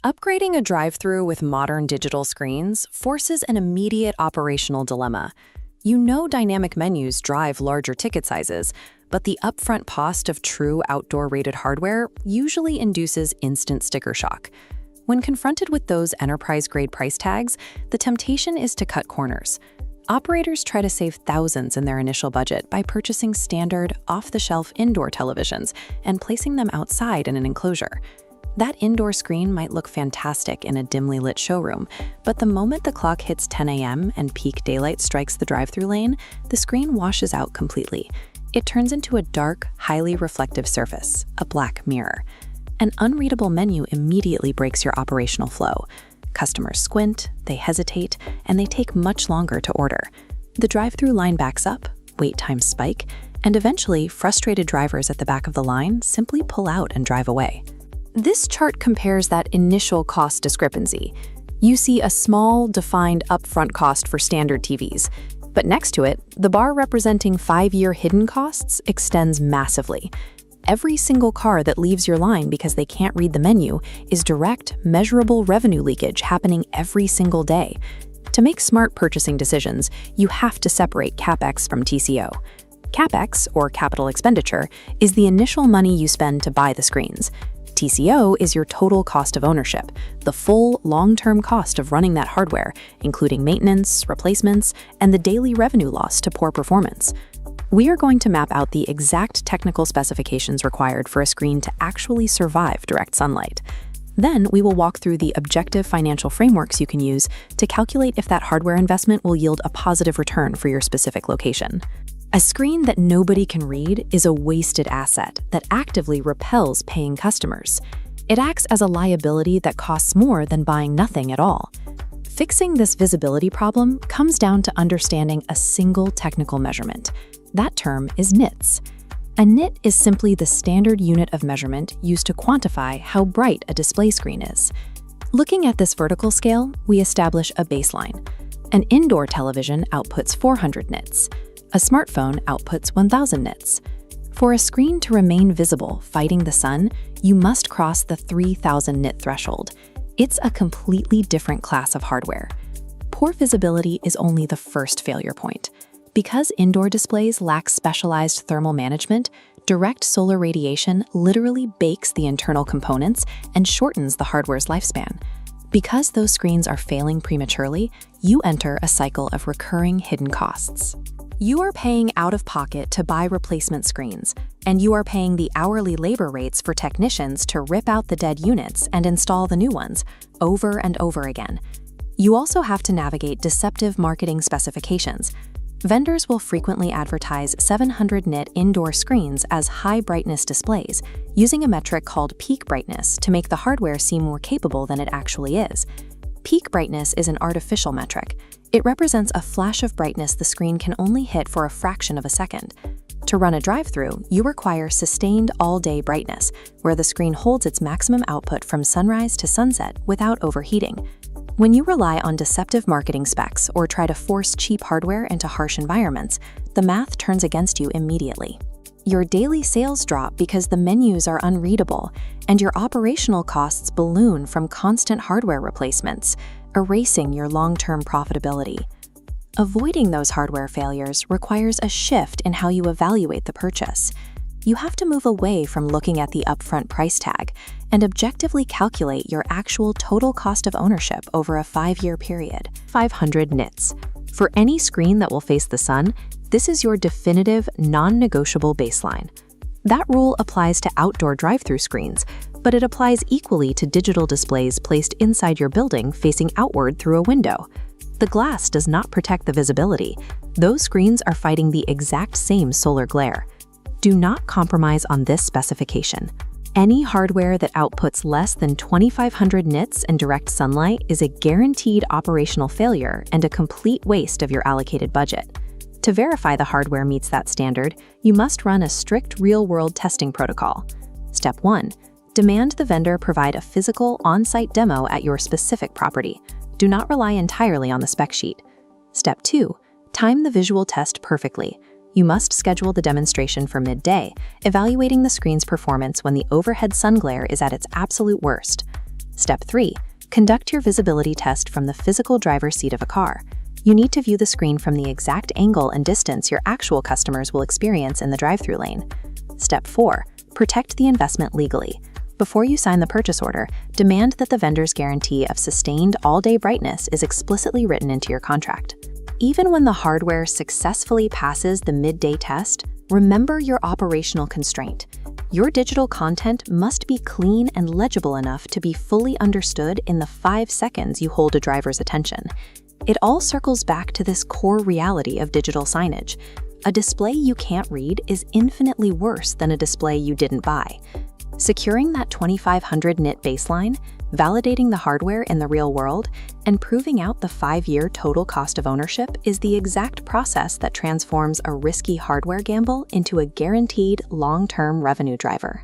Upgrading a drive-thru with modern digital screens forces an immediate operational dilemma. You know dynamic menus drive larger ticket sizes, but the upfront cost of true outdoor-rated hardware usually induces instant sticker shock. When confronted with those enterprise-grade price tags, the temptation is to cut corners. Operators try to save thousands in their initial budget by purchasing standard, off-the-shelf indoor televisions and placing them outside in an enclosure. That indoor screen might look fantastic in a dimly lit showroom, but the moment the clock hits 10 a.m. and peak daylight strikes the drive-thru lane, the screen washes out completely. It turns into a dark, highly reflective surface, a black mirror. An unreadable menu immediately breaks your operational flow. Customers squint, they hesitate, and they take much longer to order. The drive-thru line backs up, wait times spike, and eventually, frustrated drivers at the back of the line simply pull out and drive away. This chart compares that initial cost discrepancy. You see a small, defined upfront cost for standard TVs, but next to it, the bar representing 5-year hidden costs extends massively. Every single car that leaves your line because they can't read the menu is direct, measurable revenue leakage happening every single day. To make smart purchasing decisions, you have to separate CapEx from TCO. CapEx, or capital expenditure, is the initial money you spend to buy the screens. TCO is your total cost of ownership, the full, long-term cost of running that hardware, including maintenance, replacements, and the daily revenue loss to poor performance. We are going to map out the exact technical specifications required for a screen to actually survive direct sunlight. Then we will walk through the objective financial frameworks you can use to calculate if that hardware investment will yield a positive return for your specific location. A screen that nobody can read is a wasted asset that actively repels paying customers. It acts as a liability that costs more than buying nothing at all. Fixing this visibility problem comes down to understanding a single technical measurement. That term is nits. A nit is simply the standard unit of measurement used to quantify how bright a display screen is. Looking at this vertical scale, we establish a baseline. An indoor television outputs 400 nits. A smartphone outputs 1,000 nits. For a screen to remain visible fighting the sun, you must cross the 3,000 nit threshold. It's a completely different class of hardware. Poor visibility is only the first failure point. Because indoor displays lack specialized thermal management, direct solar radiation literally bakes the internal components and shortens the hardware's lifespan. Because those screens are failing prematurely, you enter a cycle of recurring hidden costs. You are paying out of pocket to buy replacement screens, and you are paying the hourly labor rates for technicians to rip out the dead units and install the new ones, over and over again. You also have to navigate deceptive marketing specifications. Vendors will frequently advertise 700 nit indoor screens as high-brightness displays, using a metric called peak brightness to make the hardware seem more capable than it actually is. Peak brightness is an artificial metric. It represents a flash of brightness the screen can only hit for a fraction of a second. To run a drive-thru, you require sustained all-day brightness, where the screen holds its maximum output from sunrise to sunset without overheating. When you rely on deceptive marketing specs or try to force cheap hardware into harsh environments, the math turns against you immediately. Your daily sales drop because the menus are unreadable, and your operational costs balloon from constant hardware replacements, erasing your long-term profitability. Avoiding those hardware failures requires a shift in how you evaluate the purchase. You have to move away from looking at the upfront price tag and objectively calculate your actual total cost of ownership over a 5-year period. 500 nits. For any screen that will face the sun, this is your definitive, non-negotiable baseline. That rule applies to outdoor drive-thru screens, but it applies equally to digital displays placed inside your building facing outward through a window. The glass does not protect the visibility. Those screens are fighting the exact same solar glare. Do not compromise on this specification. Any hardware that outputs less than 2,500 nits in direct sunlight is a guaranteed operational failure and a complete waste of your allocated budget. To verify the hardware meets that standard, you must run a strict real-world testing protocol. Step 1. Demand the vendor provide a physical on-site demo at your specific property. Do not rely entirely on the spec sheet. Step 2. Time the visual test perfectly. You must schedule the demonstration for midday, evaluating the screen's performance when the overhead sun glare is at its absolute worst. Step 3. Conduct your visibility test from the physical driver's seat of a car. You need to view the screen from the exact angle and distance your actual customers will experience in the drive-thru lane. Step 4. Protect the investment legally. Before you sign the purchase order, demand that the vendor's guarantee of sustained all-day brightness is explicitly written into your contract. Even when the hardware successfully passes the midday test, remember your operational constraint. Your digital content must be clean and legible enough to be fully understood in the 5 seconds you hold a driver's attention. It all circles back to this core reality of digital signage. A display you can't read is infinitely worse than a display you didn't buy. Securing that 2500 nit baseline, validating the hardware in the real world, and proving out the 5-year total cost of ownership is the exact process that transforms a risky hardware gamble into a guaranteed long-term revenue driver.